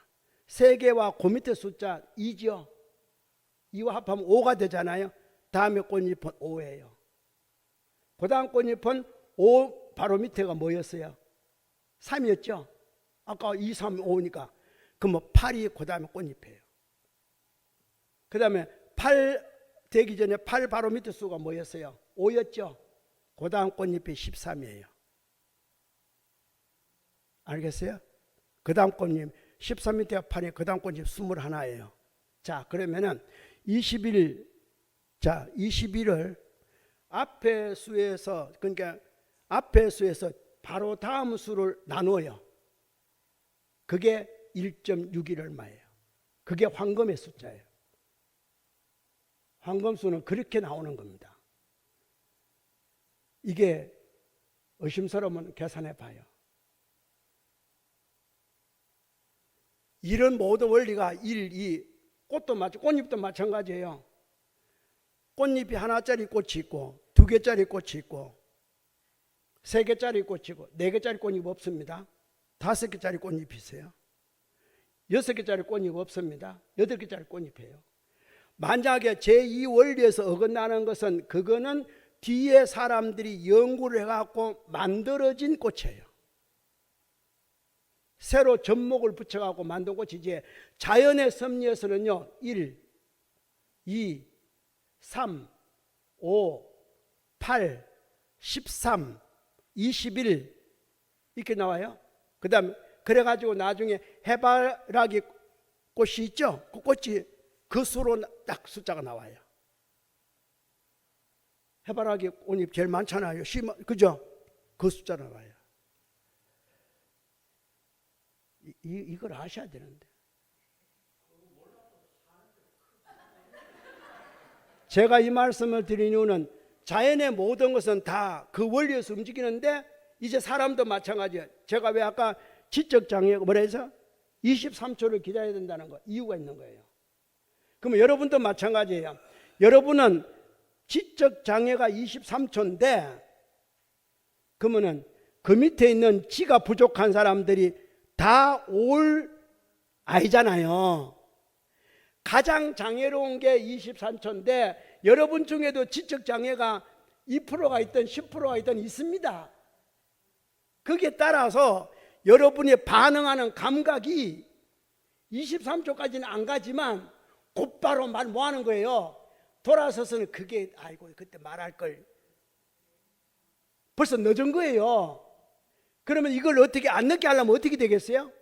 3개와 그 밑에 숫자 2죠. 2와 합하면 5가 되잖아요. 다음에 꽃잎은 5예요. 그 다음 꽃잎은 5 바로 밑에가 뭐였어요? 3이었죠. 아까 2, 3, 5니까 그럼 8이 그 다음에 꽃잎이에요. 그 다음에 8 되기 전에 8 바로 밑에 수가 뭐였어요? 5였죠. 그 다음 꽃잎이 13이에요. 알겠어요? 그 다음 꽃잎 13 밑에 8이 그 다음 꽃잎 21예요. 자 그러면은 21을 앞에 수에서 그러니까 앞에 수에서 바로 다음 수를 나누어요. 그게 1.61 얼마예요. 그게 황금의 숫자예요. 황금수는 그렇게 나오는 겁니다. 이게 의심스러우면 계산해 봐요. 이런 모든 원리가 1, 2, 꽃잎도 마찬가지예요. 꽃잎이 하나짜리 꽃이 있고 2개짜리 꽃이 있고 3개짜리 꽃이 있고 4개짜리 꽃잎 없습니다. 5개짜리 꽃잎이 있어요. 6개짜리 꽃잎 없습니다. 8개짜리 꽃잎이에요. 만약에 제2 원리에서 어긋나는 것은 그거는 뒤에 사람들이 연구를 해갖고 만들어진 꽃이에요. 새로 접목을 붙여갖고 만든 꽃이지 자연의 섭리에서는요 1, 2, 3, 5, 8, 13, 21 이렇게 나와요. 그 다음에 그래가지고 나중에 해바라기 꽃이 있죠. 그 꽃이 그 수로 딱 숫자가 나와요. 해바라기 꽃잎 제일 많잖아요. 그죠? 그 숫자 나와요. 이걸 아셔야 되는데. 제가 이 말씀을 드린 이유는 자연의 모든 것은 다 그 원리에서 움직이는데 이제 사람도 마찬가지예요. 제가 왜 아까 지적장애 뭐라 해서 23초를 기다려야 된다는 거 이유가 있는 거예요. 그러면 여러분도 마찬가지예요. 여러분은 지적장애가 23초인데 그러면은 그 밑에 있는 지가 부족한 사람들이 다 올 아이잖아요. 가장 장애로운 게 23초인데 여러분 중에도 지적장애가 2%가 있든 10%가 있든 있습니다. 거기에 따라서 여러분이 반응하는 감각이 23초까지는 안 가지만 곧바로 말 뭐 하는 거예요? 돌아서서는 그게 아이고 그때 말할 걸 벌써 늦은 거예요. 그러면 이걸 어떻게 안 늦게 하려면 어떻게 되겠어요?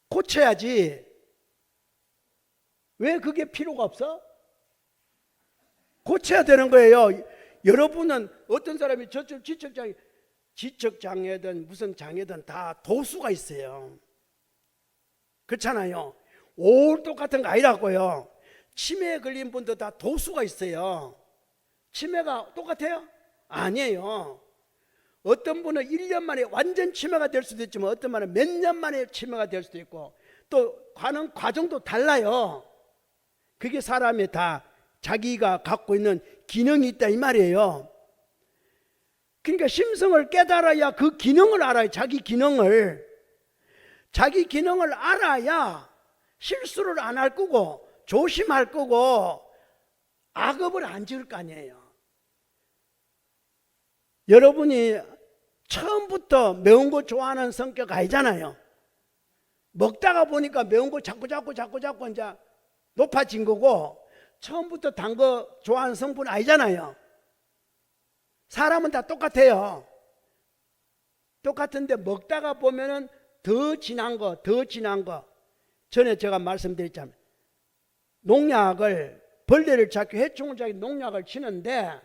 고쳐야지. 왜 그게 필요가 없어? 고쳐야 되는 거예요. 여러분은 어떤 사람이 저쪽 지적장애든 무슨 장애든 다 도수가 있어요. 그렇잖아요. 올 똑같은 거 아니라고요. 치매에 걸린 분도 다 도수가 있어요. 치매가 똑같아요? 아니에요. 어떤 분은 1년 만에 완전 치매가 될 수도 있지만 어떤 분은 몇 년 만에 치매가 될 수도 있고 또 가는 과정도 달라요. 그게 사람이 다 자기가 갖고 있는 기능이 있다 이 말이에요. 그러니까 심성을 깨달아야 그 기능을 알아요. 자기 기능을 알아야 실수를 안 할 거고 조심할 거고 악업을 안 지을 거 아니에요. 여러분이 처음부터 매운 거 좋아하는 성격 아니잖아요. 먹다가 보니까 매운 거 자꾸 이제 높아진 거고 처음부터 단 거 좋아하는 성분 아니잖아요. 사람은 다 똑같아요. 똑같은데 먹다가 보면은 더 진한 거 전에 제가 말씀드렸잖아요. 농약을 벌레를 잡기 해충을 잡기 농약을 치는데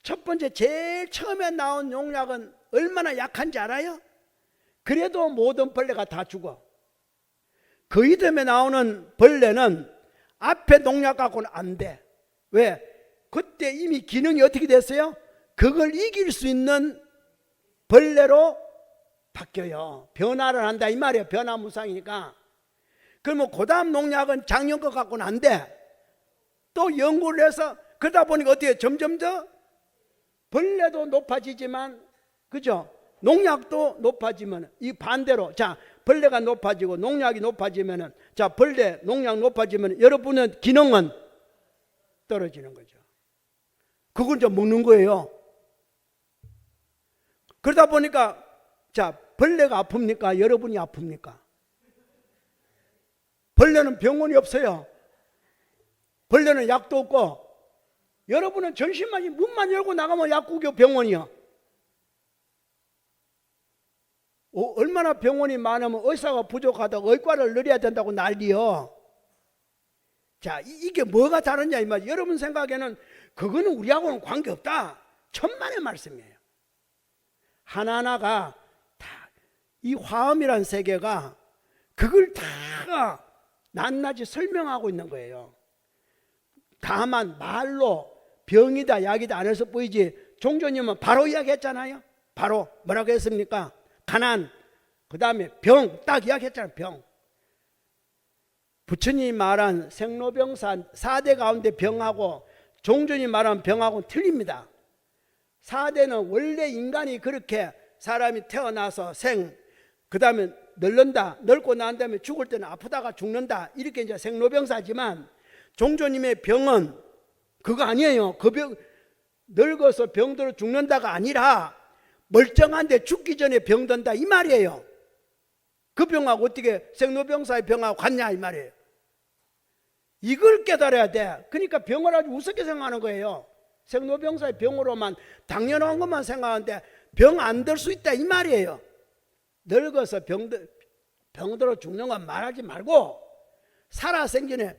첫 번째 제일 처음에 나온 농약은 얼마나 약한지 알아요? 그래도 모든 벌레가 다 죽어. 그 이듬해 나오는 벌레는 앞에 농약 갖고는 안 돼. 왜? 그때 이미 기능이 어떻게 됐어요? 그걸 이길 수 있는 벌레로 바뀌어요. 변화를 한다 이 말이에요. 변화무쌍이니까. 그러면 그 다음 농약은 작년 거 갖고는 안 돼. 또 연구를 해서 그러다 보니까 어떻게 점점 더 벌레도 높아지지만 그죠? 농약도 높아지면 이 반대로 자 벌레가 높아지고 농약이 높아지면은 자 벌레 농약 높아지면 여러분의 기능은 떨어지는 거죠. 그걸 이제 먹는 거예요. 그러다 보니까 자 벌레가 아픕니까? 여러분이 아픕니까? 벌레는 병원이 없어요. 벌레는 약도 없고 여러분은 전신만 문만 열고 나가면 약국이요 병원이요. 얼마나 병원이 많으면 의사가 부족하다고 의과를 늘려야 된다고 난리요. 자 이게 뭐가 다르냐 이 말이에요. 여러분 생각에는 그거는 우리하고는 관계없다. 천만의 말씀이에요. 하나하나가 다 이 화음이란 세계가 그걸 다 낱낱이 설명하고 있는 거예요. 다만 말로 병이다 약이다 안 해서 보이지 종조님은 바로 이야기했잖아요. 바로 뭐라고 했습니까? 가난, 그 다음에 병 딱 이야기했잖아요. 병. 부처님이 말한 생로병사 4대 가운데 병하고 종조님이 말한 병하고는 틀립니다. 4대는 원래 인간이 그렇게 사람이 태어나서 그 다음에 늙는다, 늙고 난 다음에 죽을 때는 아프다가 죽는다, 이렇게 이제 생로병사지만 종조님의 병은 그거 아니에요. 그 병, 늙어서 병들어 죽는다가 아니라 멀쩡한데 죽기 전에 병든다 이 말이에요. 그 병하고 어떻게 생로병사의 병하고 같냐 이 말이에요. 이걸 깨달아야 돼. 그러니까 병을 아주 우습게 생각하는 거예요. 생로병사의 병으로만 당연한 것만 생각하는데 병 안 들 수 있다 이 말이에요. 늙어서 병들어 죽는 건 말하지 말고 살아 생전에,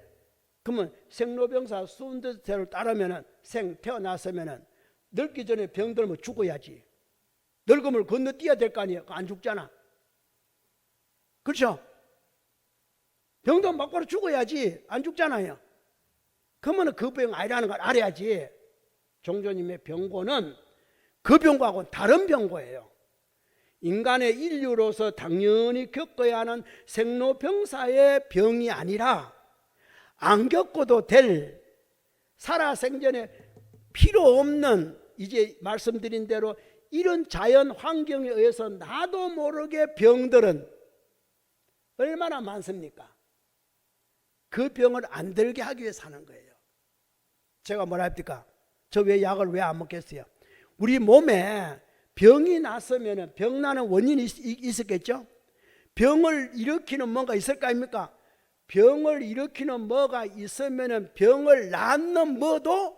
그러면 생로병사 순서대로 따르면은 태어났으면은 늙기 전에 병들면 죽어야지. 늙음을 건너뛰어야 될 거 아니에요. 안 죽잖아. 그렇죠? 병도 막바로 죽어야지. 안 죽잖아요. 그러면 그 병 아니라는 걸 알아야지. 종조님의 병고는 그 병고하고는 다른 병고예요. 인간의 인류로서 당연히 겪어야 하는 생로병사의 병이 아니라 안 겪어도 될 살아생전에 필요 없는, 이제 말씀드린 대로 이런 자연 환경에 의해서 나도 모르게 병들은 얼마나 많습니까? 그 병을 안 들게 하기 위해 사는 거예요. 제가 뭐라 합니까? 저 왜 약을 왜 안 먹겠어요? 우리 몸에 병이 났으면 병 나는 원인이 있었겠죠? 병을 일으키는 뭔가 있을 거 아닙니까? 병을 일으키는 뭐가 있으면 병을 낳는 뭐도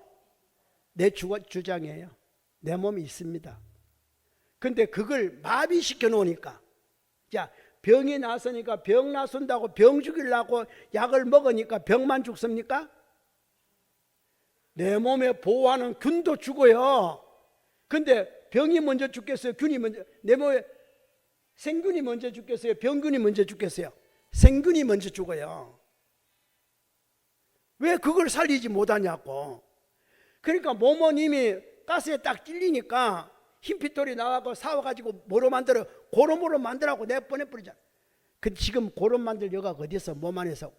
내 주장이에요. 내 몸이 있습니다. 근데 그걸 마비시켜 놓으니까, 자, 병이 났으니까 병 나순다고 병 죽이려고 약을 먹으니까 병만 죽습니까? 내 몸에 보호하는 균도 죽어요. 근데 병이 먼저 죽겠어요? 균이 먼저? 내 몸에 생균이 먼저 죽겠어요? 병균이 먼저 죽겠어요? 생균이 먼저 죽어요. 왜 그걸 살리지 못하냐고. 그러니까 몸은 이미 가스에 딱 찔리니까 흰피털이 나와서 사와가지고 뭐로 만들어? 고름으로 만들라고 내보내버리잖아. 근데 지금 고름 만들 여가 어디서 몸 안에서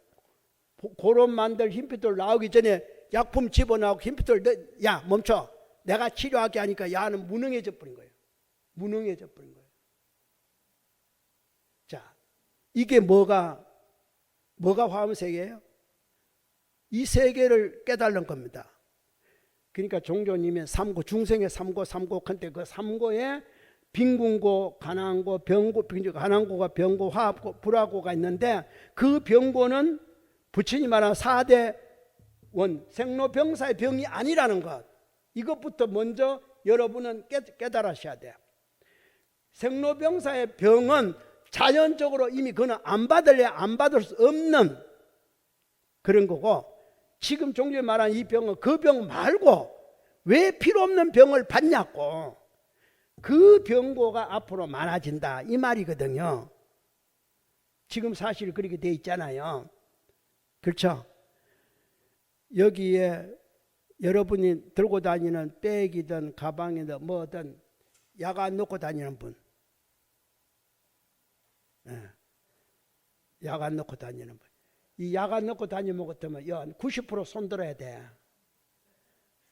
고름 만들 흰피털 나오기 전에 약품 집어넣고 흰피털 야 멈춰. 내가 치료하게 하니까 야는 무능해져 버린 거예요. 무능해져 버린 거예요. 자, 이게 뭐가 화엄세계예요? 이 세계를 깨달는 겁니다. 그러니까 종조님의 삼고, 중생의 삼고 한때 그 삼고에 빈궁고, 가난고, 병고, 가난고가 병고, 화합고, 불화고가 있는데 그 병고는 부처님 말한 4대 원 생로병사의 병이 아니라는 것, 이것부터 먼저 여러분은 깨달으셔야 돼요. 생로병사의 병은 자연적으로 이미 그는 안 받을래 안 받을 수 없는 그런 거고, 지금 종교에 말한 이 병은 그 병 말고 왜 필요 없는 병을 받냐고. 그 병고가 앞으로 많아진다 이 말이거든요. 지금 사실 그렇게 돼 있잖아요. 그렇죠? 여기에 여러분이 들고 다니는 백이든 가방이든 뭐든 약 안 넣고 다니는 분, 약 안 넣고 다니는 분, 이 약 안 넣고 다니면 같으면 90% 손들어야 돼.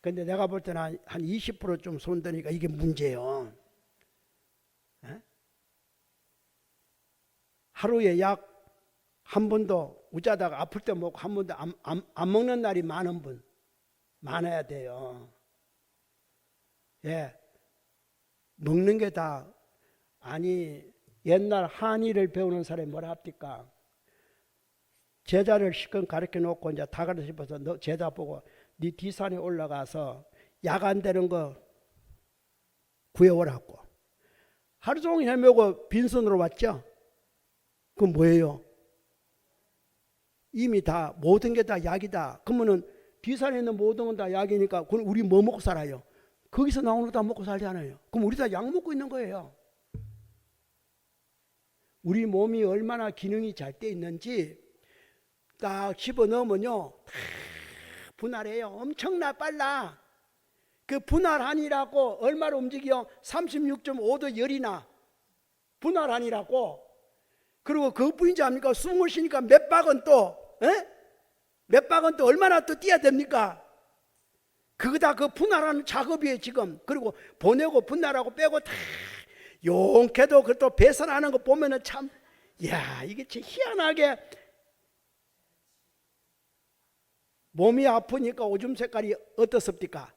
근데 내가 볼 때는 한 20% 좀 손드니까 이게 문제예요. 하루에 약 한 번도 우자다가 아플 때 먹고 한 번도 안 먹는 날이 많은 분 많아야 돼요. 예, 먹는 게 다 아니 옛날 한의를 배우는 사람이 뭐라 합니까? 제자를 실컷 가르쳐 놓고 이제 다 가르쳐 싶어서 너 제자 보고 네 뒷산에 올라가서 약 안 되는 거 구해오라고. 하루 종일 헤매고 빈손으로 왔죠? 그건 뭐예요? 이미 다 모든 게 다 약이다. 그러면은 뒷산에 있는 모든 건 다 약이니까 그럼 우리 뭐 먹고 살아요? 거기서 나오는 거 다 먹고 살잖아요. 그럼 우리 다 약 먹고 있는 거예요. 우리 몸이 얼마나 기능이 잘 돼 있는지 딱 집어넣으면요 다 분할해요. 엄청나 빨라. 그 분할하니라고 얼마로 움직여? 36.5도 열이나 분할하니라고. 그리고 그뿐이지 않습니까? 숨을 쉬니까 몇 박은 또 몇 박은 또 얼마나 또 뛰어야 됩니까? 그거 다 그 분할하는 작업이에요 지금. 그리고 보내고 분할하고 빼고 다 용케도 그 또 배선하는 거 보면은 참, 야 이게 참 희한하게 몸이 아프니까 오줌 색깔이 어떻습니까?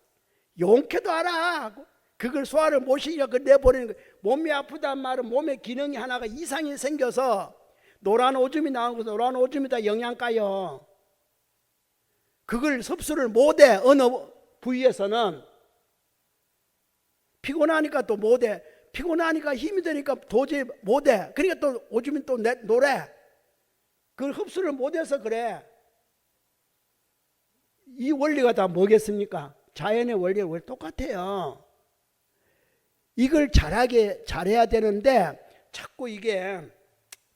용케도 알아. 그걸 소화를 못 시키니까 그걸 내보내는 거예요. 몸이 아프단 말은 몸의 기능이 하나가 이상이 생겨서 노란 오줌이 나오는 것은 노란 오줌이 다 영양가요. 그걸 섭수를 못해. 어느 부위에서는 피곤하니까 또 못해. 피곤하니까 힘이 드니까 도저히 못해. 그러니까 또 오줌이 또 노래. 그걸 흡수를 못해서 그래. 이 원리가 다 뭐겠습니까? 자연의 원리가 왜 똑같아요. 이걸 잘해야 되는데 자꾸 이게,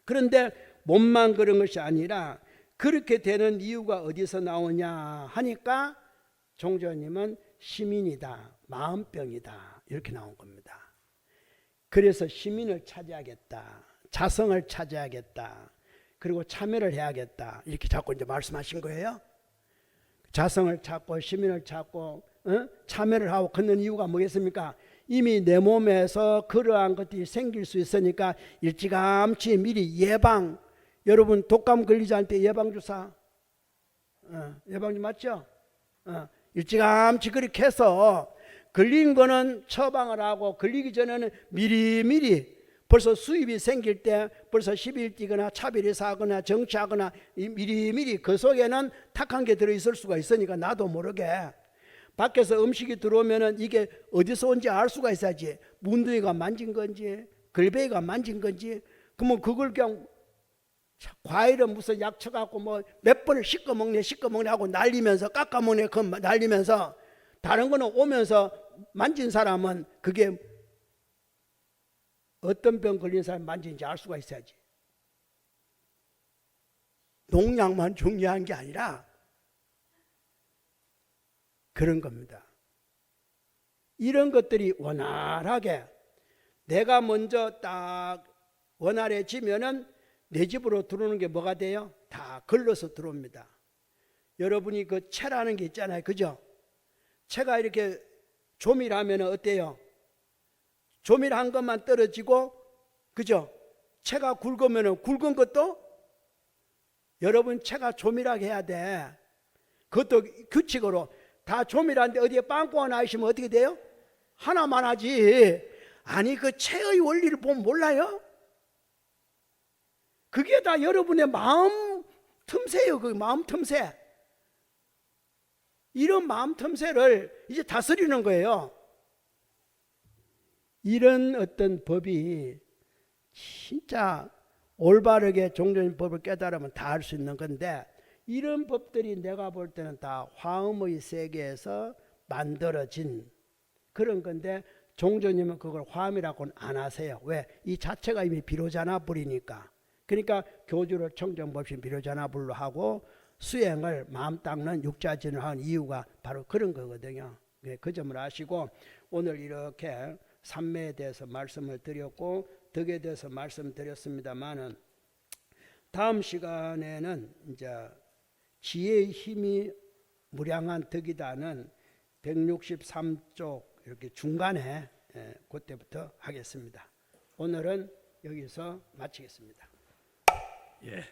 그런데 몸만 그런 것이 아니라 그렇게 되는 이유가 어디서 나오냐 하니까 종조님은 시민이다, 마음병이다 이렇게 나온 겁니다. 그래서 시민을 찾아야겠다, 자성을 찾아야겠다, 그리고 참여를 해야겠다 이렇게 자꾸 이제 말씀하신 거예요. 자성을 찾고 시민을 찾고 참여를 하고 걷는 이유가 뭐겠습니까? 이미 내 몸에서 그러한 것들이 생길 수 있으니까 일찌감치 미리 예방. 여러분 독감 걸리지 않을 때 예방주사 예방주 맞죠? 일찌감치 그렇게 해서 걸린 거는 처방을 하고 걸리기 전에는 미리미리 벌써 수입이 생길 때 벌써 시비를 띠거나 차별이 사거나 정치하거나 미리미리 그 속에는 탁한 게 들어있을 수가 있으니까 나도 모르게 밖에서 음식이 들어오면은 이게 어디서 온지 알 수가 있어야지. 문둥이가 만진 건지 걸베이가 만진 건지. 그러면 그걸 그냥 과일은 무슨 약 쳐갖고 뭐 몇 번을 씻어 먹네 하고 날리면서 깎아먹네 그 날리면서 다른 거는 오면서 만진 사람은 그게 어떤 병 걸린 사람 만진지 알 수가 있어야지. 농약만 중요한 게 아니라 그런 겁니다. 이런 것들이 원활하게 내가 먼저 딱 원활해지면은 내 집으로 들어오는 게 뭐가 돼요? 다 걸러서 들어옵니다. 여러분이 그 채라는 게 있잖아요. 그죠? 채가 이렇게 조밀하면 어때요? 조밀한 것만 떨어지고, 그죠? 채가 굵으면 굵은 것도 여러분 채가 조밀하게 해야 돼. 그것도 규칙으로 다 조밀한데 어디에 빵꾸가 나 있으면 어떻게 돼요? 하나만 하지. 아니 그 채의 원리를 보면 몰라요? 그게 다 여러분의 마음 틈새예요. 그 마음 틈새. 이런 마음 틈새를 이제 다스리는 거예요. 이런 어떤 법이 진짜 올바르게 종교적인 법을 깨달으면 다 할 수 있는 건데, 이런 법들이 내가 볼 때는 다 화음의 세계에서 만들어진 그런 건데 종조님은 그걸 화음이라고는 안 하세요. 왜? 이 자체가 이미 비로자나불이니까. 그러니까 교주를 청정법신 비로자나불로 하고 수행을 마음 닦는 육자진을 하는 이유가 바로 그런 거거든요. 그 점을 아시고 오늘 이렇게 삼매에 대해서 말씀을 드렸고 덕에 대해서 말씀드렸습니다만은 다음 시간에는 이제 지혜의 힘이 무량한 덕이다는 163쪽 이렇게 중간에 그때부터 하겠습니다. 오늘은 여기서 마치겠습니다. 예.